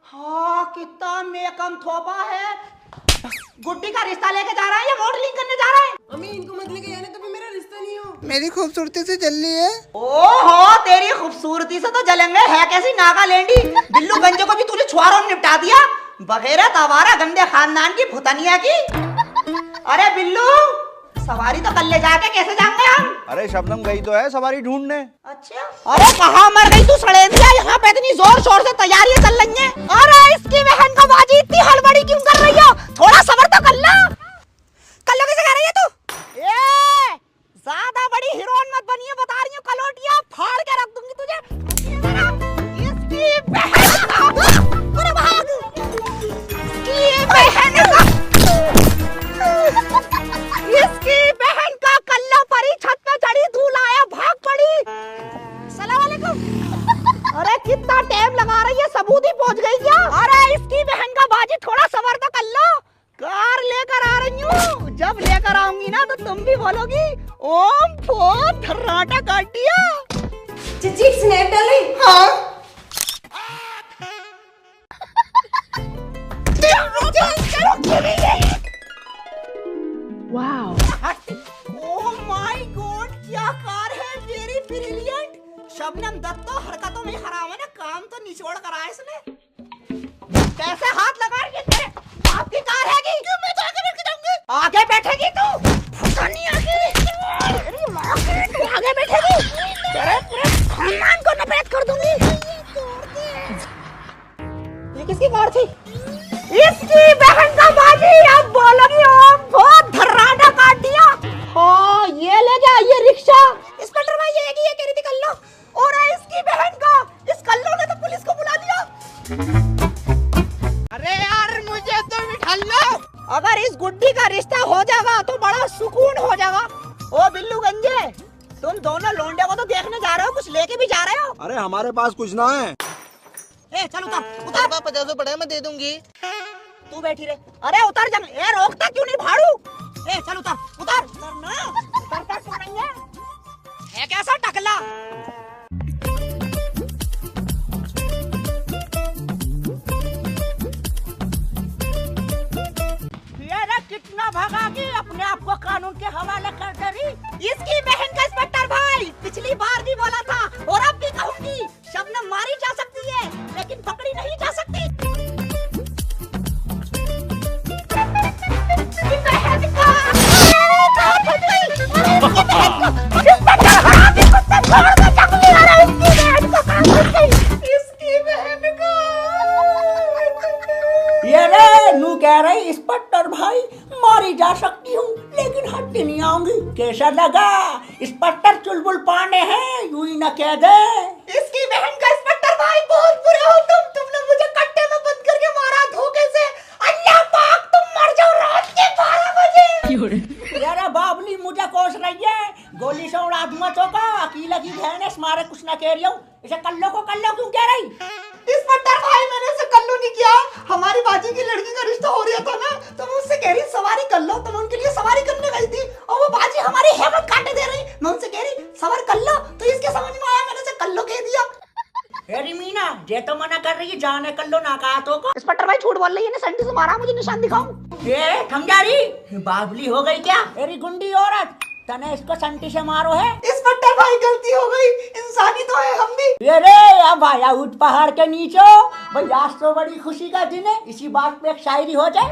हाँ कितना मेकअप थोपा है। गुड्डी का रिश्ता लेके जा रहा है या मॉडलिंग करने जा रहा है? अम्मी इनको मत लेके जाने, तो फिर मेरा रिश्ता नहीं हो। मेरी खूबसूरती से जल रही है। ओहो तेरी खूबसूरती से तो जलेंगे, है कैसी नागालैंडी। बिल्लू गंजो को भी तूने छुआरों में निपटा दिया, बगैर तवारा गंदे खानदान की भुतनिया की। अरे बिल्लू सवारी तो कल ले जाके कैसे जाएंगे हम? अरे शबनम गई तो है सवारी ढूंढने। अच्छा अरे कहाँ मर गई तू सड़ेंदिया, यहाँ पे इतनी जोर शोर से तैयारियां चल रही हैं। अरे इसकी बहन का बाजी इतनी हड़बड़ी क्यों कर रही हो? थोड़ा सब्र तो कर लो। कल्लो किसे कह रही है तू? ए ज्यादा बड़ी हीरोइन मत बनिए, बता रही हूँ कलोटिया फाड़ के रख दूंगी तुझे। इसकी बहन का अरे भाग, इसकी बहन का इसकी बहन का कल्ला परी छत पे चढ़ी, धूल आया भाग पड़ी। सलाम वालेकुम। अरे कितना टाइम लगा रही है, सबूत ही पहुंच गई क्या? अरे इसकी बहन का बाजी थोड़ा सबर तो कर लो, कार लेकर आ रही हूँ। जब लेकर आऊंगी ना तो तुम भी बोलोगी ओम फो थर्राटा काट दिया। चिची स्नैप डाली। हाँ वाओ, ओह माय गॉड क्या कार है, वेरी ब्रिलियंट। शबनम दत्त तो हरकतों में खराब है ना, काम तो निचोड़ कर आया इसने। कैसे हाथ लगा रही है, तेरे बाप की कार है कि? क्यों मैं तो आगे बैठ के जाऊंगी। आगे बैठेगी तू? पता नहीं आगे। अरे माँ के तू आगे बैठेगी, तेरे पूरे खानदान को नपेट कर दूंगी। ये किसकी कार थी? इसकी बहन का बाजी। अब बोलोगी ओम बहुत धर्राटा काट दिया। हाँ ये ले जा, ये रिक्शा। इंस्पेक्टर भाई ये कह रही थी कल्लो, और इसकी बहन का, इस कल्लो ने तो पुलिस को बुला दिया। अरे यार मुझे तो बिठा लो। अगर इस गुड्डी का रिश्ता हो जाएगा तो बड़ा सुकून हो जाएगा। ओ बिल्लू गंजे, तुम दोनों लोंडे को तो देखने जा रहे हो, कुछ लेके भी जा रहे हो? अरे हमारे पास कुछ ना है। ए चल उतर उतर। 50 पड़े मैं दे दूंगी। तू बैठी रहे। अरे उतर जंग, ए रोकता क्यों नहीं भाड़ू? ए चल उतर उतर उतर ना, उतरता क्यों नहीं है कैसा टकला? ये कितना भागा कि अपने आप को कानून के हवाले कर दे रही। इसकी बहन का इंस्पेक्टर भाई, पिछली बार भी बोला था और अब भी कहूंगी, शबनम मारी जा सकती है लेकिन पकड़ी नहीं जा सकती। ये रे नू कह रही इंस्पेक्टर भाई मारी जा सकती हूँ लेकिन हटती नहीं आऊंगी। कैसा लगा? इंस्पेक्टर चुलबुल पांडे हैं, यूं ही न कह दे। इसकी बहन का इंस्पेक्टर भाई बहुत बुरे हो तुमने मुझे कट्टे में बंद करके मारा धोखे से। अल्लाह पाक तुम मर जाओ रात के 12 बजे। यार बाबली मुझे कोस रही है, गोली से उड़ा दूंगा चौका। अकेला की बहन है, मारे कुछ ना कह रही हूँ। इसे कल्लो को कल्लो क्यों कह रही? इंस्पेक्टर भाई मैंने इसे कल्लो नहीं किया, हमारी बाजी की लड़की का रिश्ता हो रहा था ना, तो मैं उससे कह रही सवारी कर लो, तो मैं उनके लिए सवारी करने गई थी और वो बाजी हमारी हेमत काटे दे रही। मैं उनसे कह रही सवार कर लो, तो इसके समझ में आया, मैंने उसे कल्लो कह दिया। हेरी मीना जे तो मना कर रही है, जाने कल्लो ना कहा तो को। इंस्पेक्टर भाई झूठ बोल रही है, ने संटी से मारा, मुझे निशान दिखाऊं। ये थम जा रही, बाबली हो गई क्या? हेरी गुंडी औरत, तने इसको संटी से मारो है। इंस्पेक्टर भाई गलती हो गई, इंसानी तो है हम भी। ये रे अब आया उठ पहाड़ के नीचे भाई, आज तो बड़ी खुशी का दिन है, इसी बात पे एक शायरी हो जाए।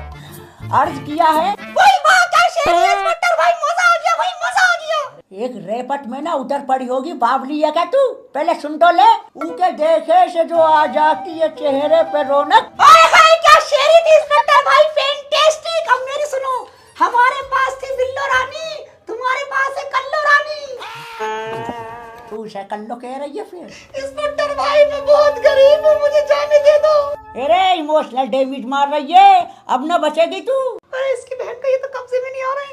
अर्ज किया है वही बात है शेर। इंस्पेक्टर भाई मजा आ गया भाई, मजा आ गया। एक रेपट में ना उधर पड़ी होगी बाबली है क्या तू? पहले सुन तो ले, उनके देखे से जो आ जाती है चेहरे पे रौनक। हाय हाय क्या शेरी थी इंस्पेक्टर भाई, फैंटास्टिक। अब मेरी सुनो, हमारे पास थी बिल्लो रानी, तुम्हारे पास है कल्लो रानी। तू से कल्लो कह रही है फिर? इंस्पेक्टर भाई मैं बहुत गरीब हूँ, मुझे जाने दे दो। अरे इमोशनल डैमेज मार रही है, अब न बचेगी तू। अरे इसकी बहन का ये तो कब्जे में नहीं आ रहा है।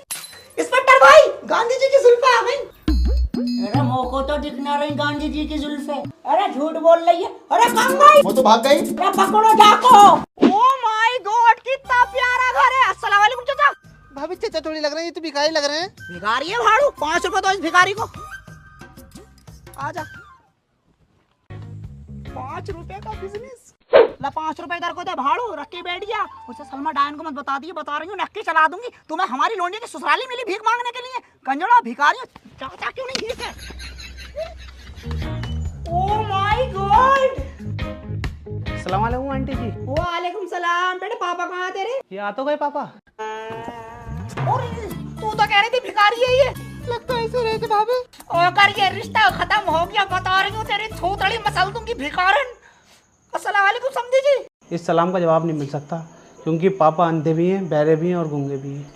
इंस्पेक्टर भाई गांधी जी की जुल्फे आ गई। अरे मोको तो दिख ना रही गांधी जी की जुल्फे। अरे झूठ बोल रही है। अरे कहाँ गई? वो तो भाग गई। अरे पकड़ो जाको। ओह माय गॉड कितना प्यारा घर है। अस्सलाम वालेकुम चाचा। भाभी चाचा थोड़ी लग रहे हैं, ये तो भिखारी लग रहे हैं। भिखारी है भाड़ू, 5 रुपए दो इस भिखारी को। आजा 5 रुपए का बिजनेस। ला 5 रुपए इधर को दे भाड़ू, रख के बैठ गया। उसे सलमा डायन को मत बता दिए, बता रही हूँ नक्की चला दूंगी। तुम्हें हमारी लोंडी की ससुराली मिली भीख मांगने के लिए, कंजड़ा भिखारी चाचा क्यों नहीं भीख है। Oh my God. अस्सलाम वालेकुम आंटी जी। वालेकुम सलाम। बेटे पापा कहाँ हैं तेरे? ये आ तो गए पापा। और तू तो कह रही थी भिखारी है ये। लगता है ऐसे रहे थे भाभी। और कर ये रिश्ता खत्म हो गया, बता रही हूँ तेरी थोतड़ी मसल दूंगी भिखारन। अस्सलाम वालेकुम समझी जी। इस सलाम का जवाब नहीं मिल सकता क्योंकि पापा अंधे भी हैं, बहरे भी हैं और गूंगे भी हैं।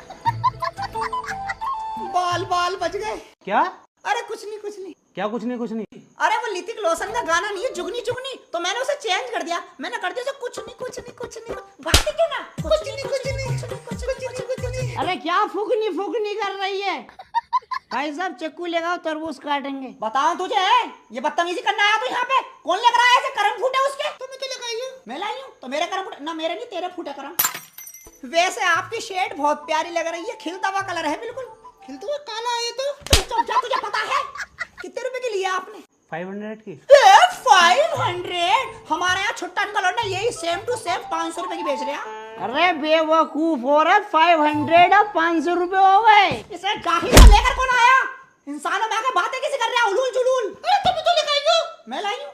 बाल बाल बच गए। क्या? अरे कुछ नहीं कुछ नहीं। क्या कुछ नहीं कुछ नहीं? अरे वो ऋतिक रोशन का गाना नहीं है जुगनी जुगनी, तो मैंने उसे चेंज कर दिया। मैंने कर दिया कुछ नहीं कुछ नहीं कुछ नहीं। गाती क्यों ना? कुछ नहीं कुछ नहीं कुछ नहीं। अरे क्या फुकनी कर रही है? भाई साहब चक्कू लेगा तरबूज काटेंगे। बताओ तुझे ये बदतमीजी करना आया तो यहाँ पे कौन लेकर आया? ऐसे करम फूटे उसके। तुम्हें तो लगाई हूँ। मैं लाई हूँ तो मेरे करम फूटे ना, मेरे नहीं तेरे फूटे करम। वैसे आपकी शेड बहुत प्यारी लग रही है, खिलता हुआ कलर है बिल्कुल। खिलता हुआ काला है तो तुझे पता है कितने रुपए की लिया आपने? 500 की। 500? हमारे यहाँ छुट्टा कलर ने यही सेम टू सेम 500 रुपए की बेच रहे हैं। अरे बेवकूफ औरत, 500 अब 500 रुपए हो गए। इसे जाहिल से लेकर कौन आया? इंसानों में आकर बातें कैसे कर रहे हैं उलूल जुलूल? अरे तुम तो लेकर आई हो। मैं लाई हूँ।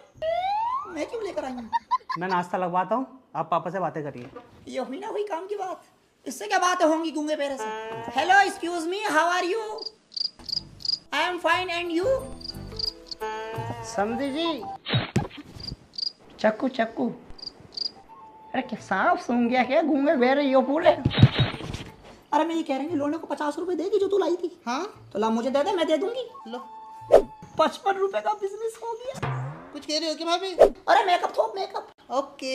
मैं क्यों लेकर आई हूँ? मैं नाश्ता लगवाता हूँ, आप पापा से बातें करिए। ये हुई ना हुई काम की बात। इससे क्या बातें होंगी गूंगे पेरे से? Hello excuse me, how are you? I am fine and you? समझी जी। चक्कू। अरे क्या साफ सुन गया क्या? गूंगे बेरे यो पूरे। अरे मैं ये कह रही हूँ लोने को 50 रुपए देगी जो तू लाई थी। हाँ तो ला मुझे दे दे, मैं दे दूंगी। लो 55 रुपए का बिजनेस हो गया। कुछ कह रहे हो क्या भाभी? अरे मेकअप थोप मेकअप। ओके।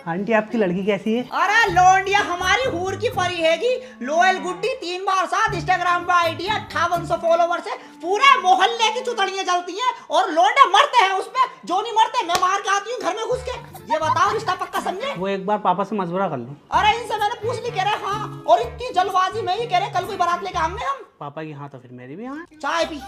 आंटी आपकी लड़की कैसी है? अरे लोंडिया हमारी हूर की परी हैगी। लोयल गुड्डी 3 बार साथ, इंस्टाग्राम पे आईडी 5800 फॉलोवर्स है, पूरे मोहल्ले की चुतड़ियां जलती हैं और लोंडे मरते हैं उसमें। जो नहीं मरते मैं मार के आती हूँ घर में घुस के। ये बताओ रिश्ता पक्का समझे? वो एक बार पापा से मशवरा कर लो। अरे इनसे मैंने पूछ ली, कह रहे हाँ। और इतनी जल्दबाजी में ही कह रहे कल कोई बारात लेके आएंगे हम। पापा की हाँ तो फिर मेरी भी हाँ। चाय पी।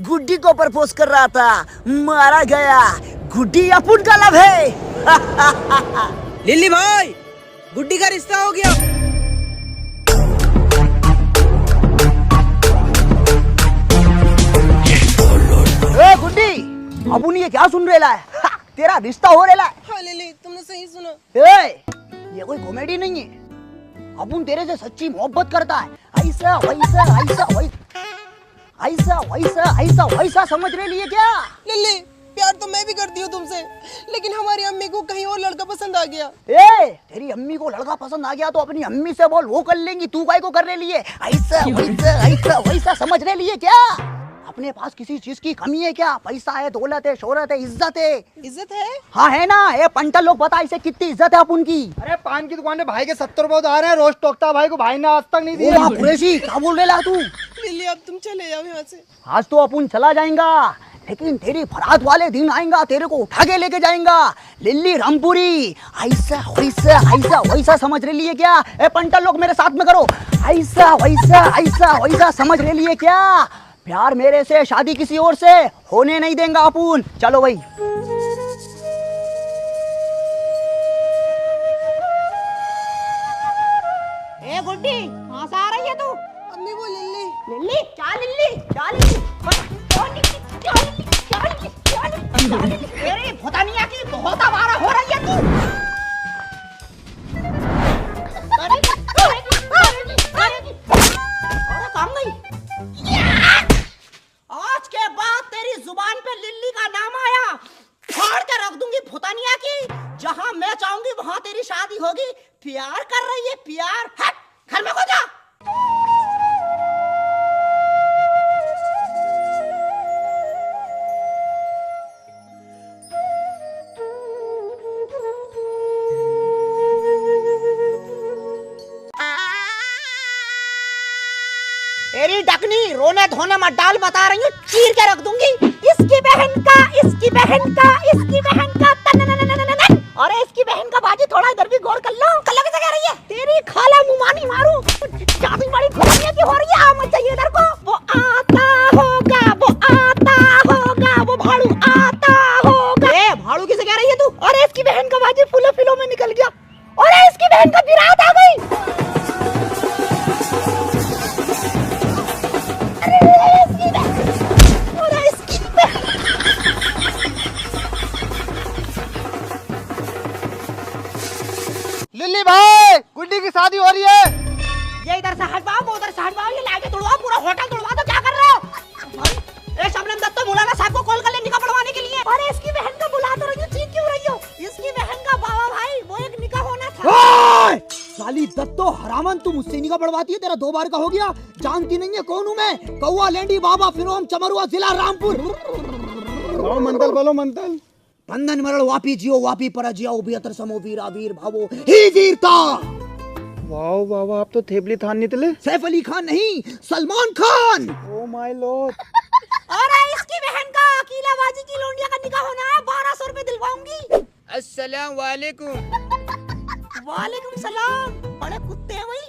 गुड्डी को प्रपोज कर रहा था, मारा गया। गुड्डी अपुन का लव है। लिल्ली भाई, गुड्डी का रिश्ता हो गया। ए गुड्डी, अपुन ये क्या सुन रेला है? तेरा रिश्ता हो रेला है। हाँ लिल्ली, तुमने सही सुना। ए, ये कोई कॉमेडी नहीं है। अपुन तेरे से सच्ची मोहब्बत करता है। ऐसा वैसा समझ रहे लिए क्या? लिल्ली, प्यार तो मैं भी करती हूँ तुमसे, लेकिन हमारी अम्मी को कहीं और लड़का पसंद आ गया। ए, तेरी अम्मी को लड़का पसंद आ गया तो अपनी अम्मी से बोल, वो कर लेंगी। तू काय को कर रहे लिए? ऐसा वैसा समझ रहे लिए क्या? अपने पास किसी चीज की कमी है क्या? पैसा है, दौलत है, शोहरत है, इज्जत है। इज्जत है? हाँ है ना। ये पंटल लोग बता इसे कितनी इज्जत है अपन की। अरे पान की दुकान में भाई के 70 रुपए उधार है, रोज टोकता भाई को, भाई ने आज तक नहीं ओ दिया। माँ कुरैशी, क्या बोल रहे ला तू? लिल्ली अब तुम चले जाओ यहाँ से। आज तो अपन चला जाएगा, लेकिन तेरी बारात वाले दिन आएगा, तेरे को उठा के लेके जाएगा। लिल्ली रामपुरी। ऐसा वैसा समझ रहे लिए क्या? ए पंटल लोग मेरे साथ में करो। ऐसा वैसा समझ रहे लिए क्या? प्यार मेरे से, शादी किसी और से होने नहीं देंगे अपन। चलो भाई। ए गुड्डी, कहाँ से आ रही है तू? अम्मी वो लिल्ली। लिल्ली? क्या लिल्ली? अरे भोतानिया की बहुत आवारा हो रही है तू। अरे कहाँ गई? आज के बाद तेरी जुबान पे लिल्ली का नाम आया, फाड़ के रख दूंगी भोतानिया की। जहां मैं चाहूंगी वहां तेरी शादी होगी। प्यार कर रही है, प्यार। हट घर में को जा। तेरी डकनी रोने धोने मत डाल, बता रही हूँ, चीर के रख दूंगी। इसकी बहन का तन। अरे अरे इसकी बहन का बाजी, थोड़ा इधर भी गौर कर लो। कल्ला कैसे कह रही है? तेरी खाला मुमानी मारू, चाबी बड़ी खोलिए की हो रही है। मत चाहिए इधर को। वो आता होगा, वो आता होगा, वो भाड़ू आता होगा। ए भाड़ू कैसे कह रही है तू? अरे इसकी बहन का बाजी फूलो फिलो में निकल गया। अरे इसकी बहन का विराट आ गई। अरे इसकी बहन, अरे इसकी बहन। लिल्ली भाई, गुड्डी की शादी हो रही है। ये इधर से हटवाओ, वो उधर से हटवाओ, ये लाके तोड़वाओ, पूरा होटल तोड़वा दो। क्या कर रहे हो? ए शबनम दत्त तो मौलाना साहब को कॉल कर ले निकाह पढ़वाने के लिए। अरे इसकी बहन का बुला तो रही हो, चीख क्यों रही हो? इसकी बहन का बाबा भाई, वो एक निकाह होना था। साली दत्तो हरामन, तू मुझसे निकाह पढ़वाती है, तेरा 2 बार का हो गया। जानती नहीं है कौन हूँ मैं? कौआ लेंडी बाबा फिरोम चमरुआ जिला रामपुर। मंतल बोलो मंतल। बंधन मरल वापी जियो, वापी पर जियो, उबियतर समो वीरा वीर भावो ही वीरता। वाओ बाबा, आप तो थेपली थान निकले। सैफ अली खान नहीं, Salman Khan. Oh my Lord. अरे इसकी बहन का अकीला बाजी की लोंडिया का निकाह होना है, 1200 रुपए दिलवाऊंगी। अस्सलाम वालेकुम। वालेकुम सलाम। बड़े कुत्ते हैं भाई।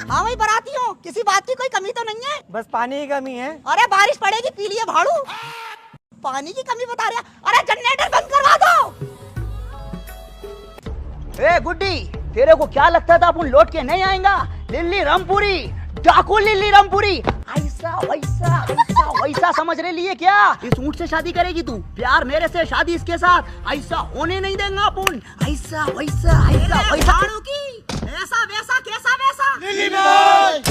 हाँ भाई बराती हो, किसी बात की कोई कमी तो नहीं है? बस पानी की कमी है। अरे बारिश पड़ेगी, पी लिए भाड़ू। पानी की कमी बता रहा। अरे जनरेटर बंद करवा दो। ए गुड्डी, तेरे को क्या लगता था अपन लौट के नहीं आएगा? लिल्ली रामपुरी, डाकू लिल्ली रामपुरी। ऐसा वैसा ऐसा वैसा समझ रहे लिए क्या? इस ऊंट से शादी करेगी तू? प्यार मेरे से, शादी इसके साथ। ऐसा होने नहीं देंगे अपन। ऐसा वैसा ऐसा वैसा की ऐसा वैसा कैसा वैसा? लिल्ली भाई।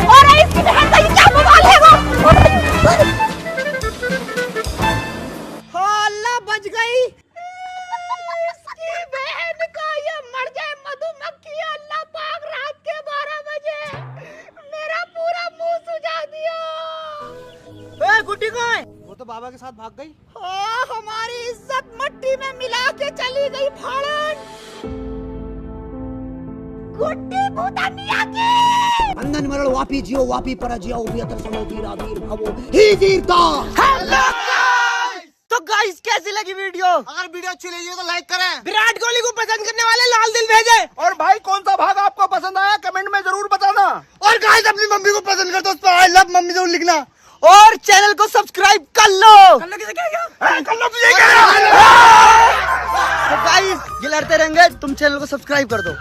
अरे इसकी बहन का ये क्या बवाल है वो? अल्लाह बच गई। इसकी बहन का ये मर जाए मधुमक्खी। अल्लाह पाक, रात के 12 बजे मेरा पूरा मुंह सुझा दिया। ए गुड्डी कहाँ है? वो तो बाबा के साथ भाग गई। हाँ, हमारी इज्जत मट्टी में मिला के चली गई फाड़न। गुड्डी भूतानिया की। बंधन मरल वापी जियो, वापी पर जियो, उबियतर समो वीरा वीर भावो ही वीरता। तो गाइस कैसी लगी वीडियो? अगर वीडियो अच्छी लगी तो लाइक करें। विराट कोहली को पसंद करने वाले लाल दिल भेजे। और भाई कौन सा भाग आपको पसंद आया कमेंट में जरूर बताना। और गाइस अपनी मम्मी को पसंद करते हो उस पर आई लव मम्मी जरूर लिखना। और चैनल को सब्सक्राइब कर लो। कर लो तो गाइस ये लड़ते रहेंगे, तुम चैनल को सब्सक्राइब कर दो।